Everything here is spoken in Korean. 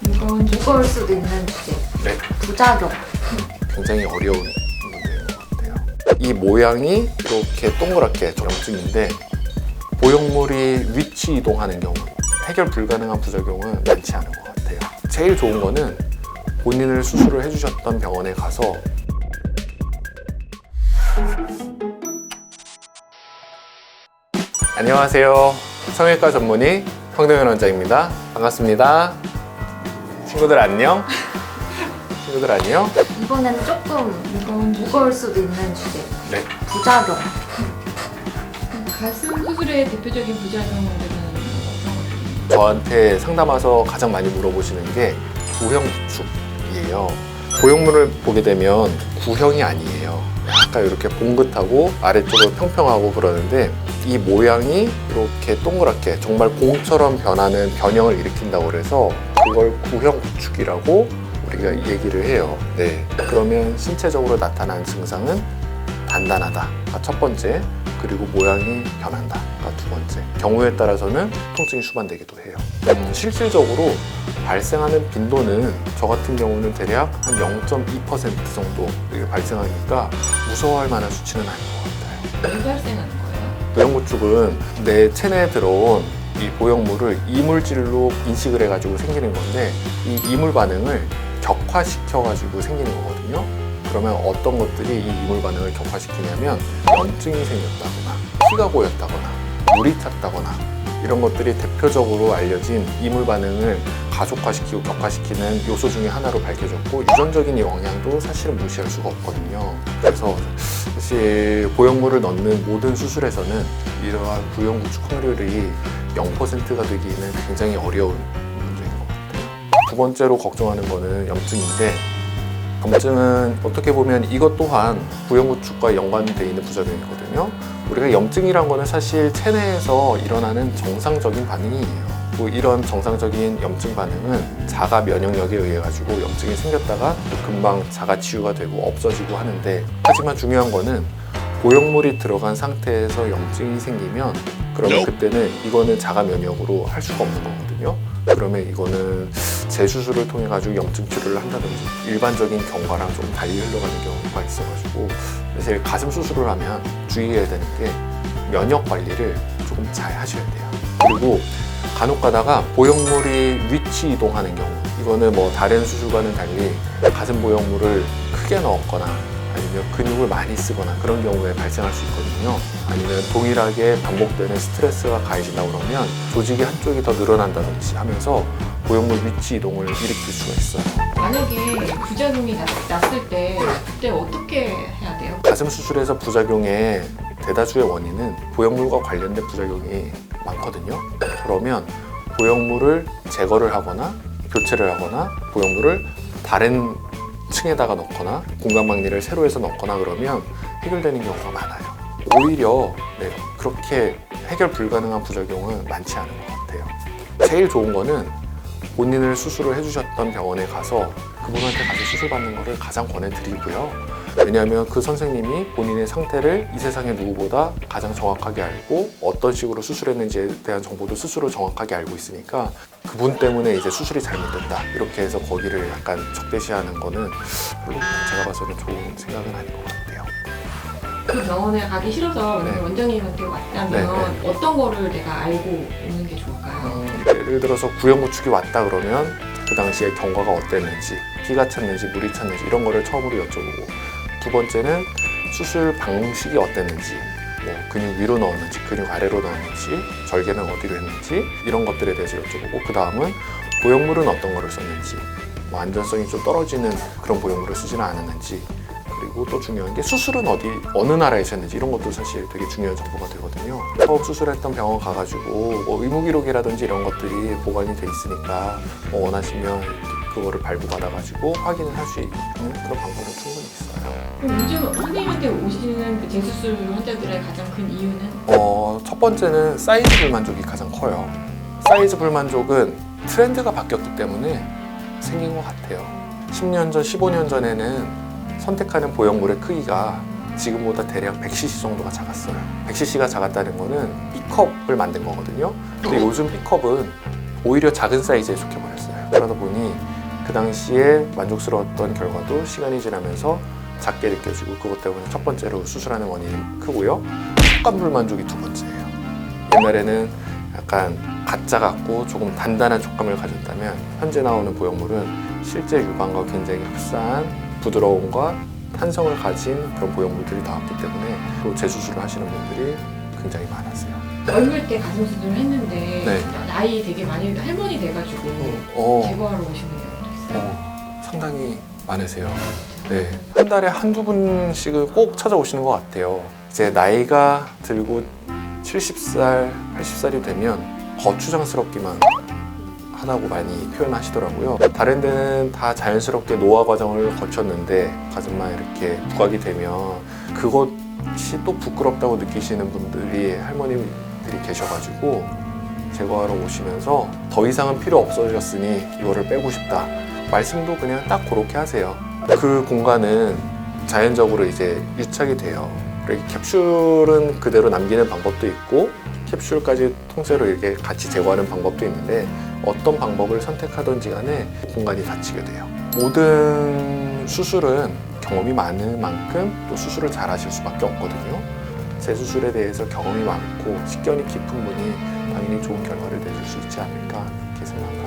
이건 무거울 수도 있는 주제. 네, 부작용. 굉장히 어려운 문제인 것 같아요. 이 모양이 이렇게 동그랗게 염증인데 보형물이 위치 이동하는 경우 해결 불가능한 부작용은 많지 않은 것 같아요. 제일 좋은 거는 본인을 수술을 해주셨던 병원에 가서 안녕하세요. 성형외과 전문의 황동현 원장입니다. 반갑습니다. 친구들 안녕? 친구들 안녕? 이번에는 조금 무거울 수도 있는 주제. 네. 부작용. 가슴 수술의 대표적인 부작용들은 어떤 것들이? 저한테 상담 와서 가장 많이 물어보시는 게 구형구축이에요. 보형물을 보게 되면 구형이 아니에요. 약간 이렇게 봉긋하고 아래쪽으로 평평하고 그러는데 이 모양이 이렇게 동그랗게 정말 공처럼 변하는 변형을 일으킨다고 그래서 그걸 구형구축이라고 우리가 얘기를 해요. 네. 그러면 신체적으로 나타나는 증상은 단단하다가 첫 번째, 그리고 모양이 변한다가 두 번째. 경우에 따라서는 통증이 수반되기도 해요. 실질적으로 발생하는 빈도는 저 같은 경우는 대략 한 0.2% 정도 이렇게 발생하니까 무서워할 만한 수치는 아닌 것 같아요. 왜 발생하는 거예요? 보형구축은 내 체내에 들어온 이 보형물을 이물질로 인식을 해가지고 생기는 건데 이 이물 반응을 격화시켜가지고 생기는 거거든요. 그러면 어떤 것들이 이 이물 반응을 격화시키냐면 염증이 생겼다거나 피가 고였다거나 물이 찼다거나 이런 것들이 대표적으로 알려진 이물 반응을 가속화시키고 격화시키는 요소 중에 하나로 밝혀졌고 유전적인 영향도 사실은 무시할 수가 없거든요. 그래서 사실 보형물을 넣는 모든 수술에서는 이러한 구형구축 확률이 0%가 되기는 굉장히 어려운 문제인 것 같아요. 두 번째로 걱정하는 거는 염증인데 염증은 어떻게 보면 이것 또한 구형구축과 연관되어 있는 부작용이거든요. 우리가 염증이란 거는 사실 체내에서 일어나는 정상적인 반응이에요. 이런 정상적인 염증 반응은 자가 면역력에 의해 가지고 염증이 생겼다가 또 금방 자가 치유가 되고 없어지고 하는데 하지만 중요한 거는 보형물이 들어간 상태에서 염증이 생기면 그러면 그때는 이거는 자가 면역으로 할 수가 없는 거거든요. 그러면 이거는 재수술을 통해 가지고 염증 치료를 한다든지 일반적인 경과랑 좀 달리 흘러가는 경우가 있어가지고 사실 가슴 수술을 하면 주의해야 되는 게 면역 관리를 조금 잘 하셔야 돼요. 그리고 간혹 가다가 보형물이 위치 이동하는 경우 이거는 뭐 다른 수술과는 달리 가슴 보형물을 크게 넣었거나 아니면 근육을 많이 쓰거나 그런 경우에 발생할 수 있거든요. 아니면 동일하게 반복되는 스트레스가 가해진다 그러면 조직이 한쪽이 더 늘어난다든지 하면서 보형물 위치 이동을 일으킬 수가 있어요. 만약에 부작용이 났을 때 그때 어떻게 해야 돼요? 가슴 수술에서 부작용의 대다수의 원인은 보형물과 관련된 부작용이 많거든요. 그러면 보형물을 제거를 하거나 교체를 하거나 보형물을 다른 층에다가 넣거나 공간막리를 세로 해서 넣거나 그러면 해결되는 경우가 많아요. 오히려 그렇게 해결 불가능한 부작용은 많지 않은 것 같아요. 제일 좋은 거는 본인을 수술을 해주셨던 병원에 가서 그분한테 가서 수술받는 거를 가장 권해드리고요. 왜냐하면 그 선생님이 본인의 상태를 이 세상의 누구보다 가장 정확하게 알고 어떤 식으로 수술했는지에 대한 정보도 스스로 정확하게 알고 있으니까 그분 때문에 이제 수술이 잘못됐다 이렇게 해서 거기를 약간 적대시하는 거는 별로 제가 봐서는 좋은 생각은 아닌 것 같아요. 그 병원에 가기 싫어서 네. 원장님한테 왔다면 네. 어떤 거를 내가 알고 오는 게 좋을까요? 예를 들어서 구형구축이 왔다 그러면 그 당시에 경과가 어땠는지 피가 찼는지 물이 찼는지 이런 거를 처음으로 여쭤보고 두 번째는 수술 방식이 어땠는지 뭐 근육 위로 넣었는지 근육 아래로 넣었는지 절개는 어디로 했는지 이런 것들에 대해서 여쭤보고 그 다음은 보형물은 어떤 거를 썼는지 뭐 안전성이 좀 떨어지는 그런 보형물을 쓰지는 않았는지 그리고 또 중요한 게 수술은 어느 나라에서 했는지 이런 것도 사실 되게 중요한 정보가 되거든요. 처음 수술했던 병원 가가지고 뭐 의무기록이라든지 이런 것들이 보관이 돼 있으니까 뭐 원하시면 그거를 발부받아가지고 확인을 할 수 있는 그런 방법은 충분히 있어요. 그럼 요즘 선생님한테 오시는 그 재수술 환자들의 가장 큰 이유는? 첫 번째는 사이즈 불만족이 가장 커요. 사이즈 불만족은 트렌드가 바뀌었기 때문에 생긴 것 같아요. 10년 전, 15년 전에는 선택하는 보형물의 크기가 지금보다 대략 100cc 정도가 작았어요. 100cc가 작았다는 거는 B컵을 만든 거거든요. 근데 요즘 B컵은 오히려 작은 사이즈에 속해버렸어요. 그러다 보니 그 당시에 만족스러웠던 결과도 시간이 지나면서 작게 느껴지고, 그것 때문에 첫 번째로 수술하는 원인이 크고요. 촉감 불만족이 두 번째예요. 옛날에는 약간 가짜 같고 조금 단단한 촉감을 가졌다면, 현재 나오는 보형물은 실제 유방과 굉장히 흡사한 부드러움과 탄성을 가진 그런 보형물들이 나왔기 때문에 또 재수술을 하시는 분들이 굉장히 많았어요. 젊을 때 가슴 수술을 했는데 네. 나이 되게 많이 할머니 돼가지고 제거하러 오시는 경우도 있어요. 상당히 많으세요. 네. 한 달에 한두 분씩은 꼭 찾아오시는 것 같아요. 이제 나이가 들고 70살, 80살이 되면 거추장스럽기만 하다고 많이 표현하시더라고요. 다른 데는 다 자연스럽게 노화 과정을 거쳤는데 가슴만 이렇게 부각이 되면 그것이 또 부끄럽다고 느끼시는 분들이, 할머니들이 계셔가지고 제거하러 오시면서 더 이상은 필요 없어졌으니 이거를 빼고 싶다 말씀도 그냥 딱 그렇게 하세요. 그 공간은 자연적으로 이제 유착이 돼요. 그리고 캡슐은 그대로 남기는 방법도 있고, 캡슐까지 통째로 이렇게 같이 제거하는 방법도 있는데, 어떤 방법을 선택하든지 간에 공간이 닫히게 돼요. 모든 수술은 경험이 많은 만큼 또 수술을 잘 하실 수밖에 없거든요. 재수술에 대해서 경험이 많고 식견이 깊은 분이 당연히 좋은 결과를 내줄 수 있지 않을까, 그렇게 생각합니다.